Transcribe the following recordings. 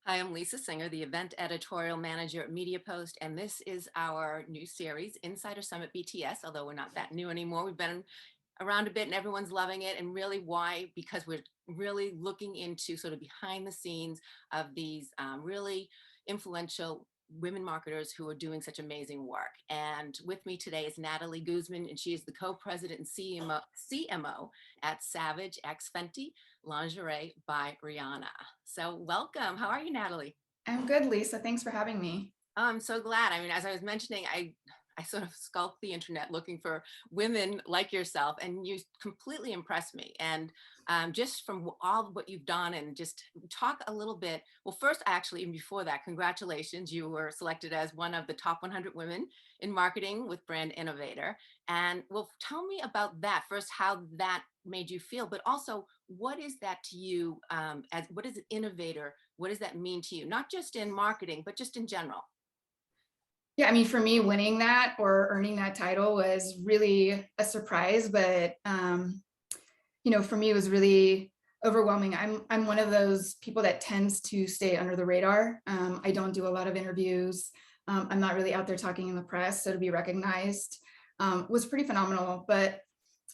Hi, I'm Lisa Singer, the event editorial manager at MediaPost, and this is our new series, Insider Summit BTS, although we're not that new anymore. We've been around a bit and everyone's loving it. And really why? Because we're really looking into sort of behind the scenes of these really influential women marketers who are doing such amazing work. And with me today is Natalie Guzman, and she is the co-president and CMO at Savage X Fenty Lingerie by Rihanna. So welcome. How are you, Natalie? I'm good, Lisa. Thanks for having me. Oh, I'm so glad. I mean, as I was mentioning, I sort of skulk the internet looking for women like yourself, and you completely impressed me. And just from all of what you've done, and just talk a little bit. Well, first, actually, even before that, congratulations. You were selected as one of the top 100 women in marketing with Brand Innovator. And well, tell me about that first, how that made you feel, but also what is that to you, as what is an innovator? What does that mean to you? Not just in marketing, but just in general. Yeah, I mean, for me, winning that or earning that title was really a surprise, but for me, it was really overwhelming. I'm one of those people that tends to stay under the radar. I don't do a lot of interviews. I'm not really out there talking in the press, so to be recognized was pretty phenomenal. But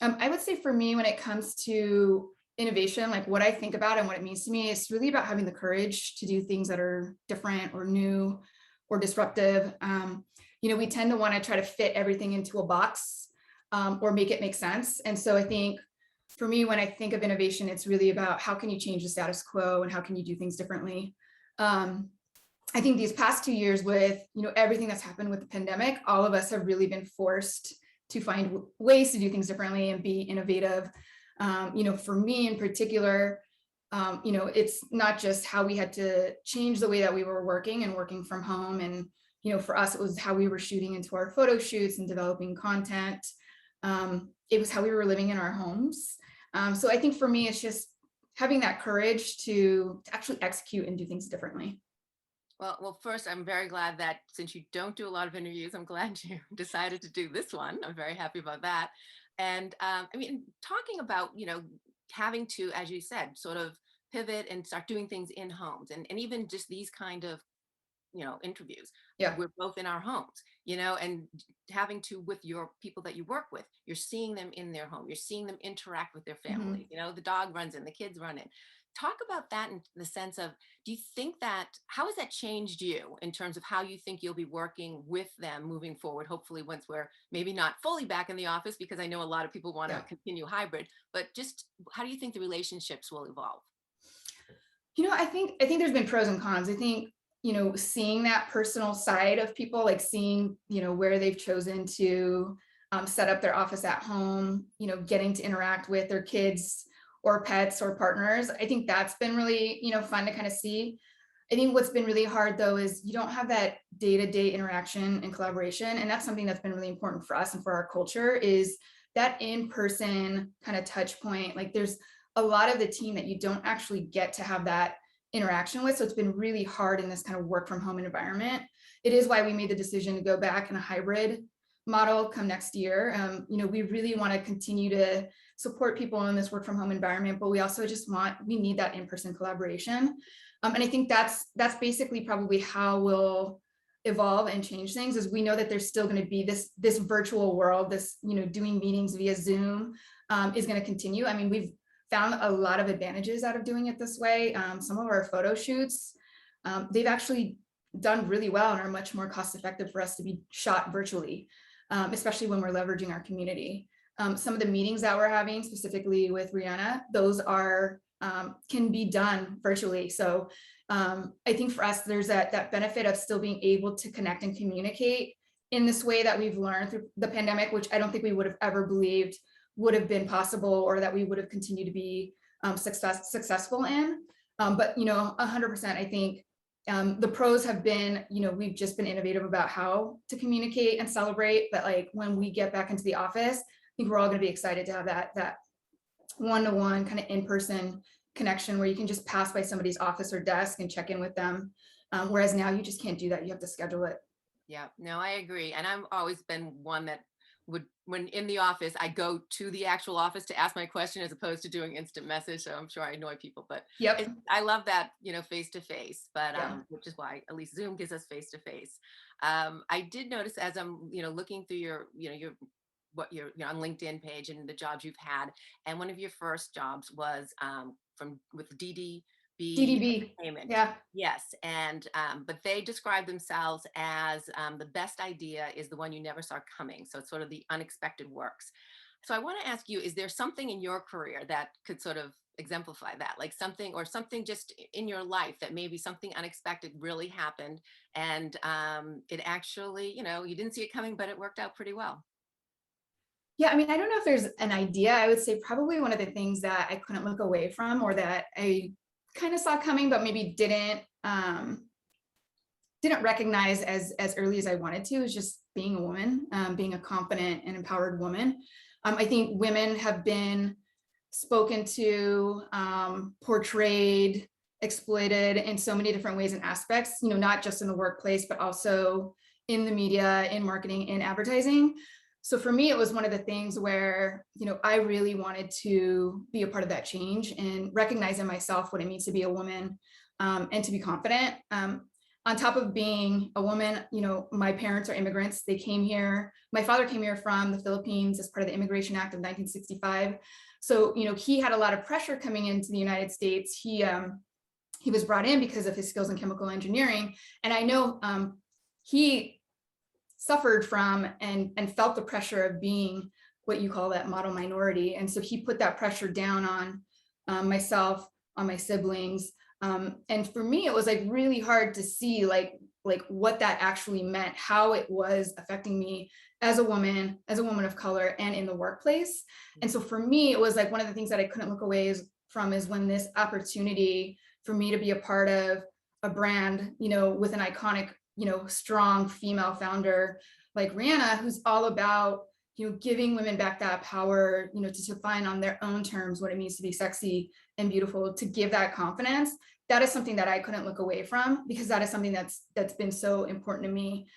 I would say for me, when it comes to innovation, like what I think about and what it means to me, it's really about having the courage to do things that are different or new or disruptive. We tend to want to try to fit everything into a box or make it make sense. And so I think for me, when I think of innovation, it's really about how can you change the status quo and how can you do things differently. I think these past 2 years with everything that's happened with the pandemic, all of us have really been forced to find ways to do things differently and be innovative. For me in particular, it's not just how we had to change the way that we were working and working from home. And, for us, it was how we were shooting into our photo shoots and developing content. It was how we were living in our homes. So I think for me, it's just having that courage to actually execute and do things differently. Well, first, I'm very glad that since you don't do a lot of interviews, I'm glad you decided to do this one. I'm very happy about that. And I mean, talking about, having to, as you said, sort of pivot and start doing things in homes, and even just these kind of interviews. Yeah. We're both in our homes, and having to, with your people that you work with, you're seeing them in their home, you're seeing them interact with their family. Mhm. The dog runs in, the kids run in. Talk about that in the sense of, do you think that, how has that changed you in terms of how you think you'll be working with them moving forward, hopefully once we're maybe not fully back in the office, because I know a lot of people want to Yeah. continue hybrid, but just how do you think the relationships will evolve? I think there's been pros and cons. I think, seeing that personal side of people, like seeing, where they've chosen to set up their office at home, getting to interact with their kids or pets or partners. I think that's been really, fun to kind of see. I think what's been really hard though is you don't have that day-to-day interaction and collaboration. And that's something that's been really important for us and for our culture is that in-person kind of touch point. Like there's a lot of the team that you don't actually get to have that interaction with. So it's been really hard in this kind of work from home environment. It is why we made the decision to go back in a hybrid model come next year. We really want to continue to support people in this work from home environment, but we also we need that in-person collaboration. And I think that's basically probably how we'll evolve and change things is we know that there's still going to be this virtual world, this, doing meetings via Zoom is going to continue. I mean, we've found a lot of advantages out of doing it this way. Some of our photo shoots, they've actually done really well and are much more cost effective for us to be shot virtually, especially when we're leveraging our community. Some of the meetings that we're having specifically with Rihanna, those are can be done virtually. So I think for us, there's that benefit of still being able to connect and communicate in this way that we've learned through the pandemic, which I don't think we would have ever believed would have been possible or that we would have continued to be successful in. But 100%, I think the pros have been, we've just been innovative about how to communicate and celebrate. But like when we get back into the office, I think we're all going to be excited to have that one-to-one kind of in-person connection where you can just pass by somebody's office or desk and check in with them. Whereas now you just can't do that. You have to schedule it. Yeah, no, I agree. And I've always been one that would, when in the office, I go to the actual office to ask my question as opposed to doing instant message. So I'm sure I annoy people, but Yep. I love that, face to face, but Yeah. which is why at least Zoom gives us face to face. I did notice as I'm, looking through your, your what your on LinkedIn page and the jobs you've had, and one of your first jobs was from with DDB DDB. Entertainment. Yeah. Yes, and but they describe themselves as the best idea is the one you never saw coming. So it's sort of the unexpected works. So I want to ask you, is there something in your career that could sort of exemplify that, like something or something just in your life that maybe something unexpected really happened and it actually, you didn't see it coming, but it worked out pretty well. Yeah, I mean, I don't know if there's an idea. I would say probably one of the things that I couldn't look away from, or that I kind of saw coming, but maybe didn't recognize as early as I wanted to, is just being a woman, being a confident and empowered woman. I think women have been spoken to, portrayed, exploited in so many different ways and aspects, not just in the workplace, but also in the media, in marketing, in advertising. So for me, it was one of the things where, I really wanted to be a part of that change and recognize in myself what it means to be a woman, and to be confident. On top of being a woman, my parents are immigrants. They came here. My father came here from the Philippines as part of the Immigration Act of 1965. So, he had a lot of pressure coming into the United States. He was brought in because of his skills in chemical engineering. And I know he suffered from and felt the pressure of being what you call that model minority. And so he put that pressure down on myself, on my siblings. And for me, it was like really hard to see like what that actually meant, how it was affecting me as a woman of color, and in the workplace. And so for me, it was like one of the things that I couldn't look away from is when this opportunity for me to be a part of a brand, with an iconic, strong female founder like Rihanna, who's all about, giving women back that power, to define on their own terms what it means to be sexy and beautiful, to give that confidence. That is something that I couldn't look away from, because that is something that's been so important to me.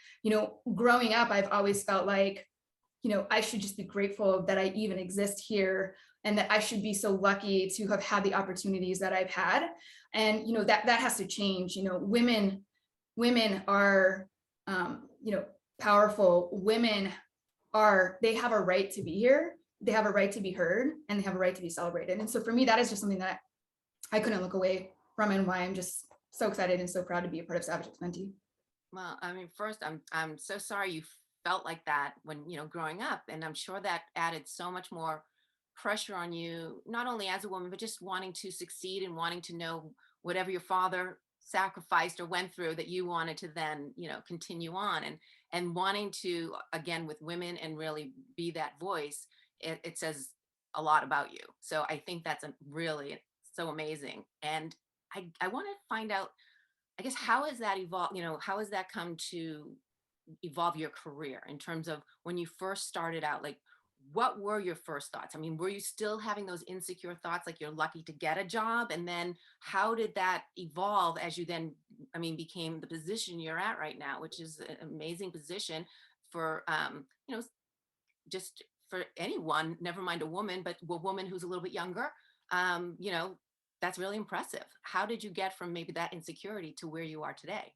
Growing up, I've always felt like, I should just be grateful that I even exist here, and that I should be so lucky to have had the opportunities that I've had. And, that has to change. Women are, powerful. Women they have a right to be here. They have a right to be heard, and they have a right to be celebrated. And so for me, that is just something that I couldn't look away from, and why I'm just so excited and so proud to be a part of Savage X Fenty. Well, I mean, first, I'm so sorry you felt like that when, growing up, and I'm sure that added so much more pressure on you, not only as a woman, but just wanting to succeed and wanting to know whatever your father sacrificed or went through, that you wanted to then, continue on, and wanting to, again, with women, and really be that voice. It says a lot about you. So I think that's really so amazing. And I want to find out, I guess, how has that evolved? How has that come to evolve your career in terms of when you first started out? Like, what were your first thoughts? I mean, were you still having those insecure thoughts, like you're lucky to get a job? And then how did that evolve as you then, became the position you're at right now, which is an amazing position for, just for anyone, never mind a woman, but a woman who's a little bit younger. That's really impressive. How did you get from maybe that insecurity to where you are today?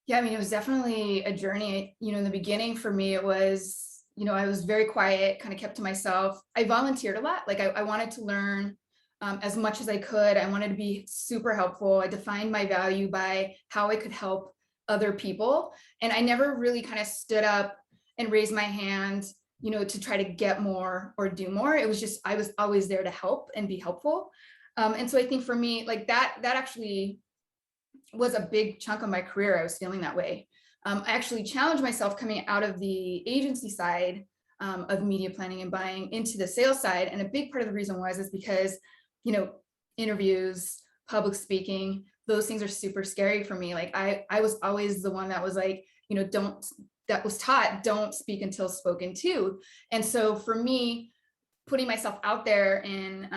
Yeah, I mean, it was definitely a journey. In the beginning for me, it was, I was very quiet, kind of kept to myself. I volunteered a lot. Like I wanted to learn as much as I could. I wanted to be super helpful. I defined my value by how I could help other people. And I never really kind of stood up and raised my hand, to try to get more or do more. It was just, I was always there to help and be helpful. And so I think for me, like that actually was a big chunk of my career. I was feeling that way. I actually challenged myself coming out of the agency side of media planning and buying into the sales side. And a big part of the reason was is because, interviews, public speaking, those things are super scary for me. Like I was always the one that was like, that was taught, don't speak until spoken to. And so for me, putting myself out there and,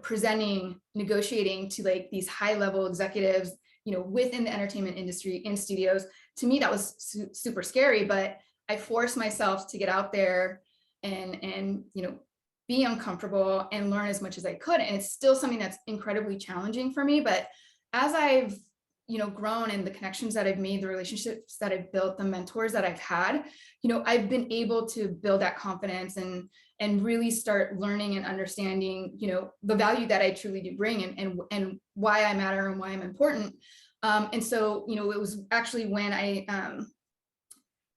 presenting, negotiating to like these high level executives, within the entertainment industry in studios, to me, that was super scary. But I forced myself to get out there and be uncomfortable and learn as much as I could. And it's still something that's incredibly challenging for me. But as I've grown, and the connections that I've made, the relationships that I've built, the mentors that I've had, I've been able to build that confidence and really start learning and understanding, the value that I truly do bring, and why I matter and why I'm important. And so, it was actually when I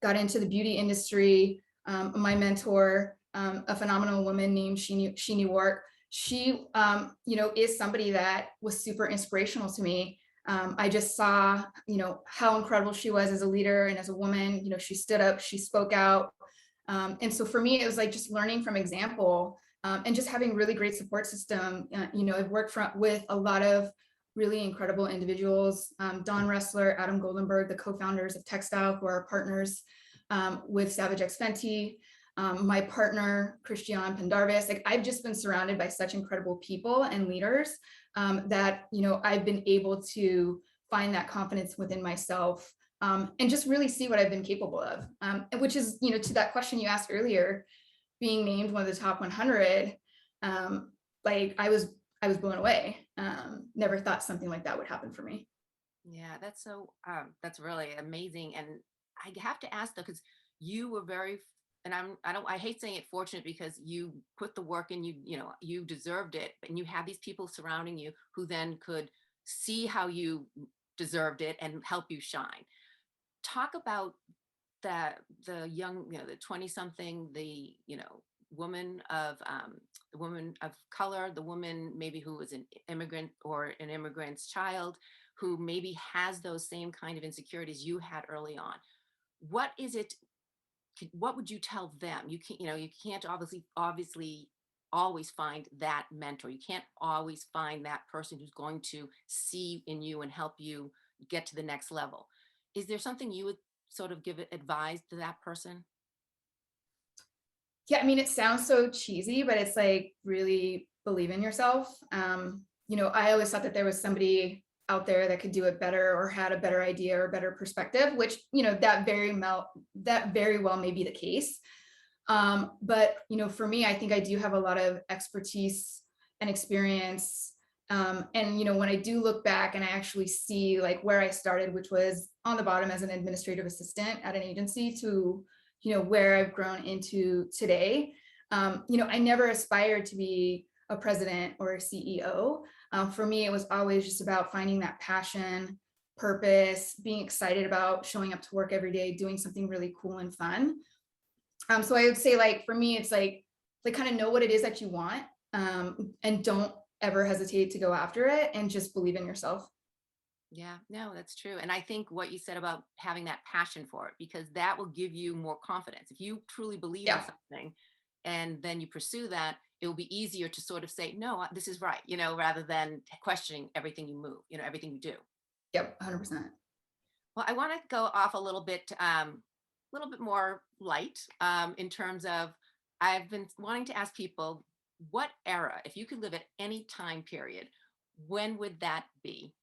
got into the beauty industry, my mentor, a phenomenal woman named Sheenie Wark, she, is somebody that was super inspirational to me. I just saw, how incredible she was as a leader and as a woman. She stood up, she spoke out. And so for me, it was like just learning from example, and just having really great support system. I've worked with a lot of really incredible individuals, Don Ressler, Adam Goldenberg, the co-founders of Textile, who are partners with Savage X Fenty. My partner, Christian Pendarvis. Like, I've just been surrounded by such incredible people and leaders that, I've been able to find that confidence within myself, and just really see what I've been capable of. Which is, to that question you asked earlier, being named one of the top 100, like I was blown away. Never thought something like that would happen for me. Yeah, that's really amazing. And I have to ask though, because you were very, and I hate saying it fortunate, because you put the work in, you deserved it, and you had these people surrounding you who then could see how you deserved it and help you shine. Talk about the young, the 20 something, woman of the woman of color, the woman maybe who was an immigrant or an immigrant's child, who maybe has those same kind of insecurities you had early on. What is it? What would you tell them? You can't obviously always find that mentor. You can't always find that person who's going to see in you and help you get to the next level. Is there something you would sort of advise to that person? Yeah, I mean, it sounds so cheesy, but it's like, really believe in yourself. I always thought that there was somebody out there that could do it better, or had a better idea or better perspective, which, that very well may be the case. But, for me, I think I do have a lot of expertise and experience. And, when I do look back and I actually see like where I started, which was on the bottom as an administrative assistant at an agency, to, where I've grown into today. I never aspired to be a president or a CEO. For me, it was always just about finding that passion, purpose, being excited about showing up to work every day, doing something really cool and fun. So I would say, like, for me, it's like kind of know what it is that you want, and don't ever hesitate to go after it, and just believe in yourself. Yeah, no, that's true. And I think what you said about having that passion for it, because that will give you more confidence. If you truly believe in Yeah. something and then you pursue that, it will be easier to sort of say, no, this is right, rather than questioning everything you move, everything you do. Yep. 100%. Well, I want to go off a little bit more light, in terms of, I've been wanting to ask people, what era, if you could live at any time period, when would that be?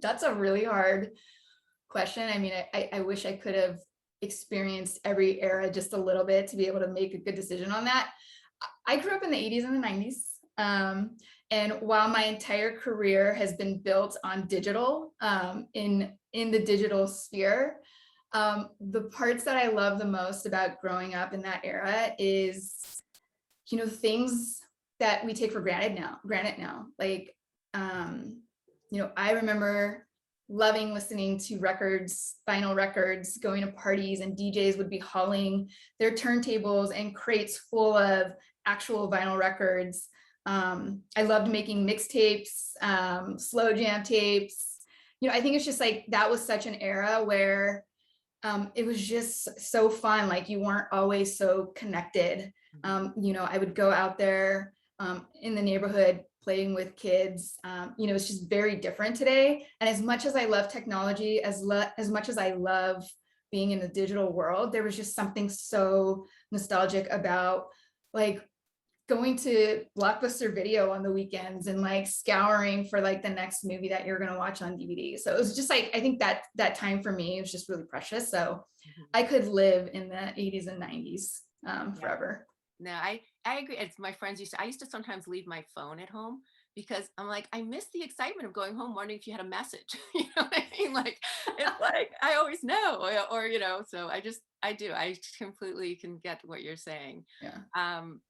That's a really hard question. I mean, I wish I could have experienced every era just a little bit to be able to make a good decision on that. I grew up in the 80s and the 90s. And while my entire career has been built on digital, in the digital sphere, the parts that I love the most about growing up in that era is, things that we take for granted now. Like, I remember loving listening to records, vinyl records, going to parties, and DJs would be hauling their turntables and crates full of actual vinyl records. I loved making mixtapes, slow jam tapes. I think it's just like, that was such an era where it was just so fun. Like, you weren't always so connected. I would go out there in the neighborhood playing with kids. It's just very different today. And as much as I love technology, as much as I love being in the digital world, there was just something so nostalgic about, like, going to Blockbuster Video on the weekends and like scouring for like the next movie that you're going to watch on DVD. So it was just like, I think that time for me was just really precious. So Mhm. I could live in the 80s and 90s Yeah. forever. No, I agree. It's my friends I used to sometimes leave my phone at home because I'm like, I miss the excitement of going home wondering if you had a message. You know what I mean? Like, it's like I always know, or you know, so I do. I completely can get what you're saying. Yeah. Um,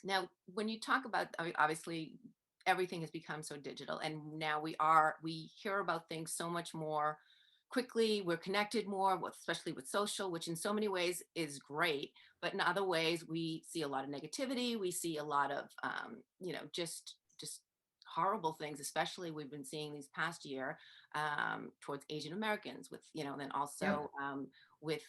Now, when you talk about, I mean, obviously everything has become so digital, and now we hear about things so much more quickly. We're connected more, especially with social, which in so many ways is great. But in other ways, we see a lot of negativity. We see a lot of, just horrible things. Especially we've been seeing these past year towards Asian Americans, with then Yep. also with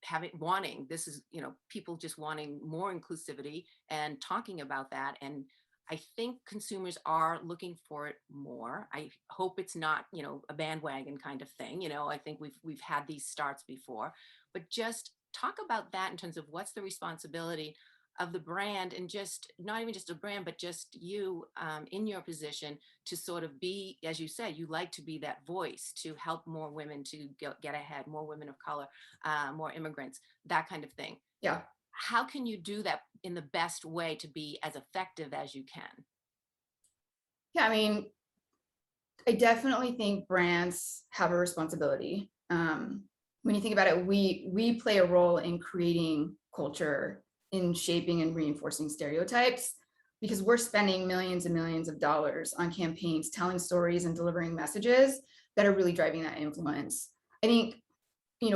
having wanting this is people just wanting more inclusivity and talking about that. And I think consumers are looking for it more. I hope it's not a bandwagon kind of thing. I think we've had these starts before, but just talk about that in terms of what's the responsibility of the brand, and just not even just a brand but just you in your position to sort of be, as you said, you like to be that voice to help more women to get ahead, more women of color, more immigrants, that kind of thing. Yeah. How can you do that in the best way to be as effective as you can? Yeah. I mean, I definitely think brands have a responsibility. When you think about it, we play a role in creating culture, in shaping and reinforcing stereotypes, because we're spending millions and millions of dollars on campaigns, telling stories and delivering messages that are really driving that influence. I think,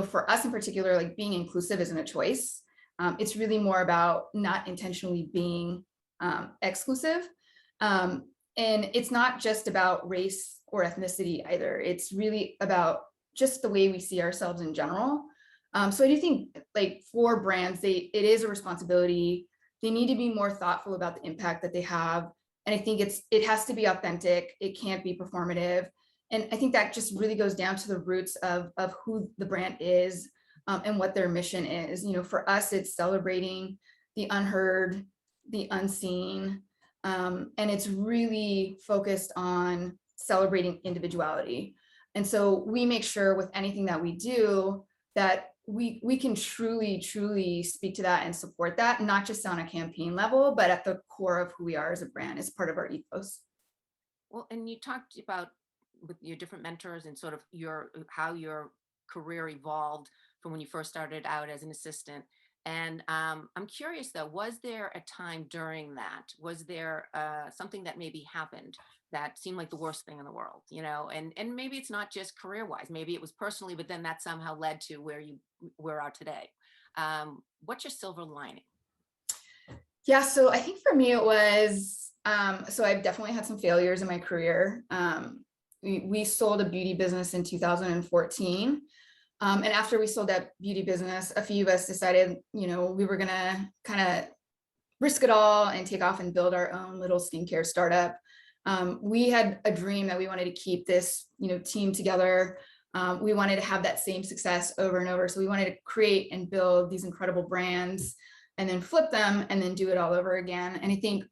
for us in particular, like being inclusive isn't a choice. It's really more about not intentionally being exclusive. Um, and it's not just about race or ethnicity either. It's really about just the way we see ourselves in general. So I do think, like, for brands, it is a responsibility. They need to be more thoughtful about the impact that they have. And I think it has to be authentic. It can't be performative. And I think that just really goes down to the roots of who the brand is, and what their mission is. For us, it's celebrating the unheard, the unseen, and it's really focused on celebrating individuality. And so we make sure with anything that we do that we can truly speak to that and support that, not just on a campaign level, but at the core of who we are as a brand, as part of our ethos. Well, and you talked about with your different mentors and sort of your how your career evolved from when you first started out as an assistant. And I'm curious though, was there a time during that? Was there something that maybe happened that seemed like the worst thing in the world? And maybe it's not just career wise. Maybe it was personally, but then that somehow led to where you where are today. What's your silver lining? Yeah, so I think for me it was, so I've definitely had some failures in my career. We sold a beauty business in 2014. And after we sold that beauty business, a few of us decided, we were gonna kind of risk it all and take off and build our own little skincare startup. We had a dream that we wanted to keep this, team together. We wanted to have that same success over and over. So we wanted to create and build these incredible brands and then flip them and then do it all over again. And I think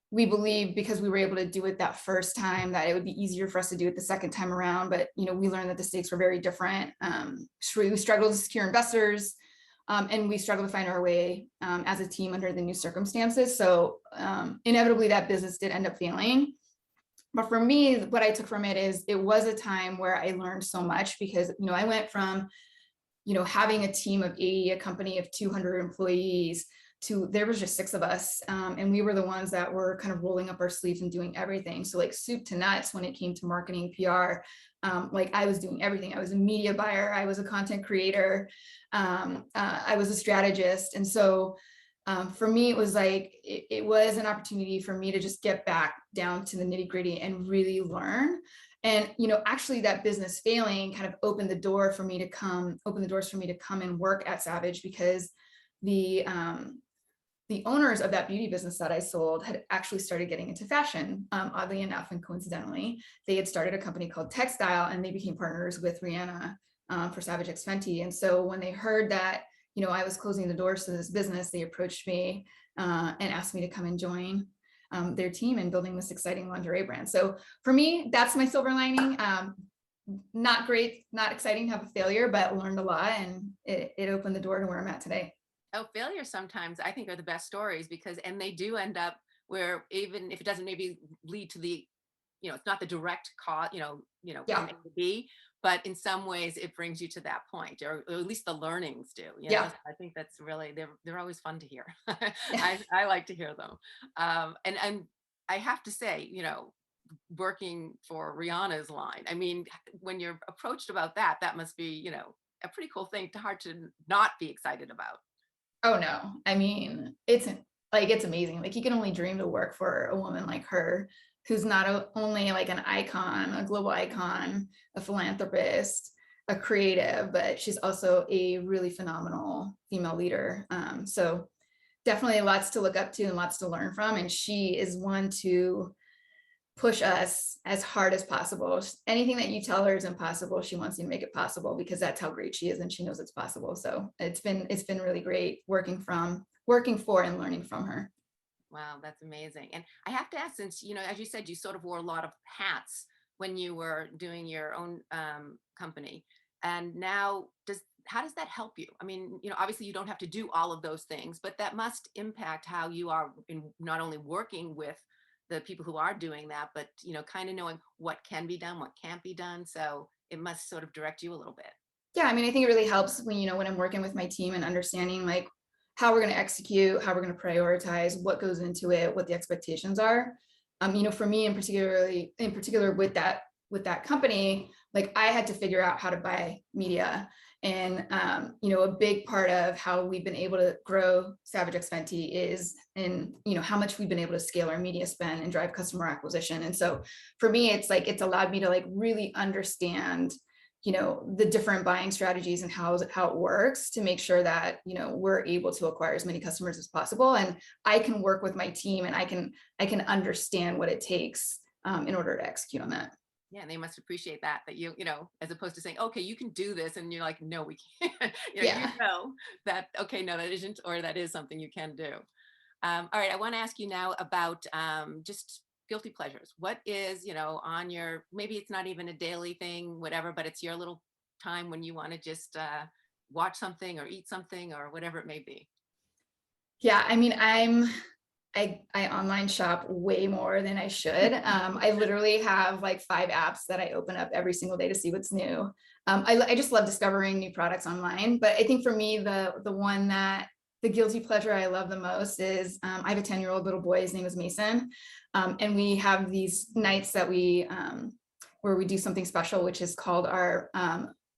we believe, because we were able to do it that first time, that it would be easier for us to do it the second time around. But we learned that the stakes were very different. So we struggled to secure investors, and we struggled to find our way as a team under the new circumstances. So inevitably, that business did end up failing. But for me, what I took from it is it was a time where I learned so much, because I went from having a team of 80, a company of 200 employees, to there was just 6 of us. And we were the ones that were kind of rolling up our sleeves and doing everything. So like soup to nuts when it came to marketing, PR, like I was doing everything. I was a media buyer. I was a content creator. I was a strategist. And so for me, it was like, it was an opportunity for me to just get back down to the nitty gritty and really learn. And, actually that business failing kind of opened the doors for me to come and work at Savage, because the owners of that beauty business that I sold had actually started getting into fashion, oddly enough, and coincidentally. They had started a company called Textile, and they became partners with Rihanna for Savage X Fenty. And so when they heard that, I was closing the doors to this business, they approached me and asked me to come and join their team in building this exciting lingerie brand. So for me, that's my silver lining. Not great, not exciting to have a failure, but learned a lot, and it opened the door to where I'm at today. Oh, failures sometimes I think are the best stories because, and they do end up where even if it doesn't maybe lead to the, it's not the direct cause, from Yeah, A to B, but in some ways it brings you to that point, or at least the learnings do. yeah. So I think that's really they're always fun to hear. I like to hear them, and I have to say, working for Rihanna's line. I mean, when you're approached about that, that must be, a pretty cool thing to hard to not be excited about. Oh no, I mean, it's amazing. Like, you can only dream to work for a woman like her, who's not only like an icon, a global icon, a philanthropist, a creative, but she's also a really phenomenal female leader. So definitely lots to look up to and lots to learn from. And she is one to push us as hard as possible. Anything that you tell her is impossible, she wants you to make it possible, because that's how great she is and she knows it's possible. So it's been really great working for and learning from her. Wow, that's amazing. And I have to ask, since, as you said, you sort of wore a lot of hats when you were doing your own company. And now how does that help you? I mean, obviously you don't have to do all of those things, but that must impact how you are in not only working with the people who are doing that, but, kind of knowing what can be done, what can't be done. So it must sort of direct you a little bit. Yeah, I mean, I think it really helps when, when I'm working with my team and understanding like how we're going to execute, how we're going to prioritize, what goes into it, what the expectations are. For me in particular with that company, like I had to figure out how to buy media. And a big part of how we've been able to grow Savage X Fenty is in, how much we've been able to scale our media spend and drive customer acquisition. And so for me, it's like it's allowed me to like really understand the different buying strategies and how it works to make sure that we're able to acquire as many customers as possible. And I can work with my team, and I can understand what it takes in order to execute on that. Yeah, and they must appreciate that as opposed to saying, okay, you can do this, and you're like, no, we can't. Yeah. That, okay, no, that isn't, or that is something you can do. All right, I want to ask you now about just guilty pleasures. What is, on your, maybe it's not even a daily thing, whatever, but it's your little time when you want to just watch something or eat something or whatever it may be. Yeah, I mean, I online shop way more than I should. I literally have like 5 apps that I open up every single day to see what's new. I just love discovering new products online. But I think for me, the guilty pleasure I love the most is I have a 10-year-old little boy. His name is Mason. And we have these nights that where we do something special, which is called our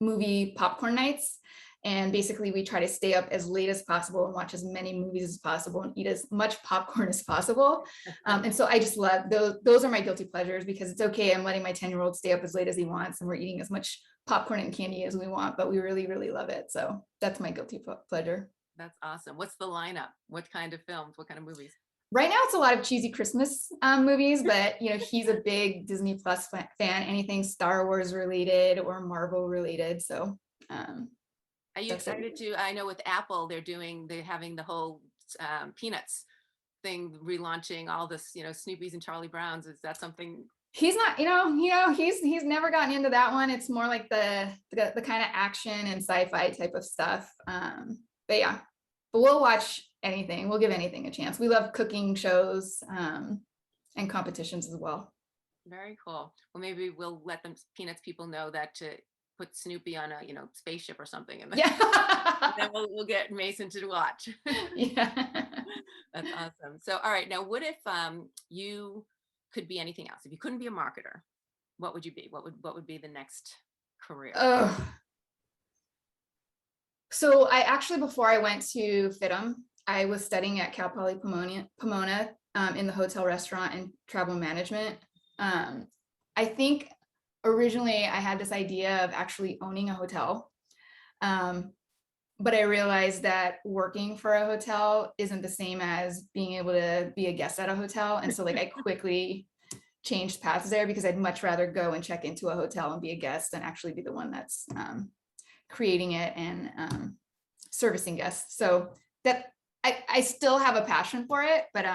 movie popcorn nights. And basically we try to stay up as late as possible and watch as many movies as possible and eat as much popcorn as possible. And so I just love those are my guilty pleasures, because it's okay. I'm letting my 10-year-old stay up as late as he wants, and we're eating as much popcorn and candy as we want, but we really, really love it. So that's my guilty pleasure. That's awesome. What's the lineup? What kind of films? What kind of movies? Right now, it's a lot of cheesy Christmas movies, but he's a big Disney Plus fan, anything Star Wars related or Marvel related. So Are you excited to? I know with Apple, they're having the whole Peanuts thing, relaunching all this, Snoopy's and Charlie Brown's. Is that something? He's not, he's never gotten into that one. It's more like the kind of action and sci-fi type of stuff. But yeah, but we'll watch anything. We'll give anything a chance. We love cooking shows and competitions as well. Very cool. Well, maybe we'll let them Peanuts people know that to put Snoopy on a spaceship or something, and then, Yeah. then we'll get Mason to watch. Yeah. That's awesome. So, all right, now what if you could be anything else? If you couldn't be a marketer, what would you be? What would be the next career? Oh. So I actually, before I went to FITM, I was studying at Cal Poly Pomona in the hotel, restaurant, and travel management. I think originally I had this idea of actually owning a hotel. But I realized that working for a hotel isn't the same as being able to be a guest at a hotel. And so like I quickly changed paths there, because I'd much rather go and check into a hotel and be a guest than actually be the one that's creating it and servicing guests. So that I still have a passion for it, but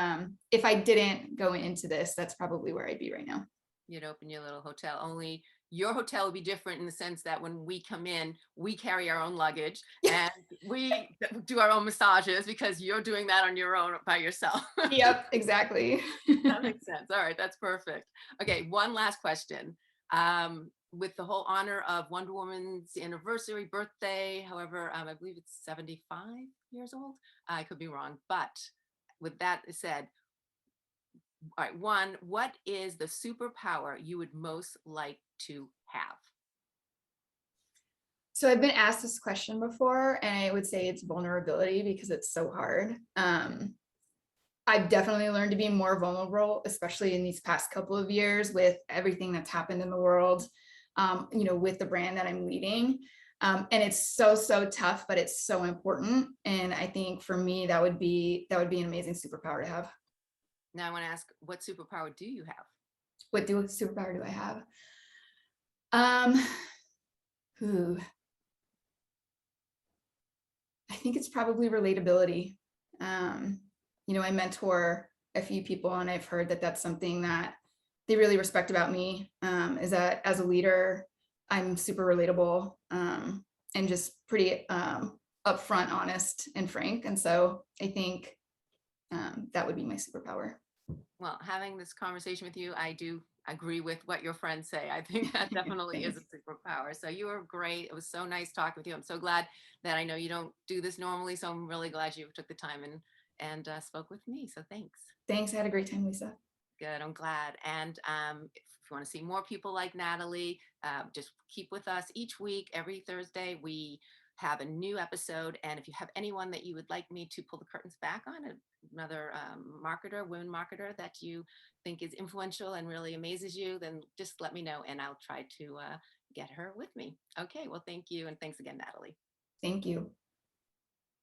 if I didn't go into this, that's probably where I'd be right now. You'd open your little hotel. Only your hotel would be different in the sense that when we come in, we carry our own luggage and we do our own massages because you're doing that on your own by yourself. Yep, exactly. That makes sense. All right, that's perfect. Okay, one last question. With the whole honor of Wonder Woman's anniversary, birthday, however, I believe it's 75 years old. I could be wrong, but with that said, all right, one, what is the superpower you would most like to have? So I've been asked this question before, and I would say it's vulnerability because it's so hard. I've definitely learned to be more vulnerable, especially in these past couple of years with everything that's happened in the world, with the brand that I'm leading. And it's so, so tough, but it's so important. And I think for me, that would be an amazing superpower to have. Now I want to ask, what superpower do you have? What superpower do I have? Um, ooh, I think it's probably relatability. Um, I mentor a few people, and I've heard that that's something that they really respect about me. Is that as a leader, I'm super relatable, and just pretty upfront, honest, and frank. And so I think that would be my superpower. Well, having this conversation with you, I do agree with what your friends say. I think that definitely is Thanks. a superpower. So you were great. It was so nice talking with you. I'm so glad that I know you don't do this normally. So I'm really glad you took the time and spoke with me. So thanks. Thanks. I had a great time, Lisa. Good. I'm glad. And if you want to see more people like Natalie, just keep with us each week. Every Thursday, we have a new episode. And if you have anyone that you would like me to pull the curtains back on, another marketer, women marketer that you think is influential and really amazes you, then just let me know and I'll try to get her with me. Okay. Well, thank you. And thanks again, Natalie. Thank you.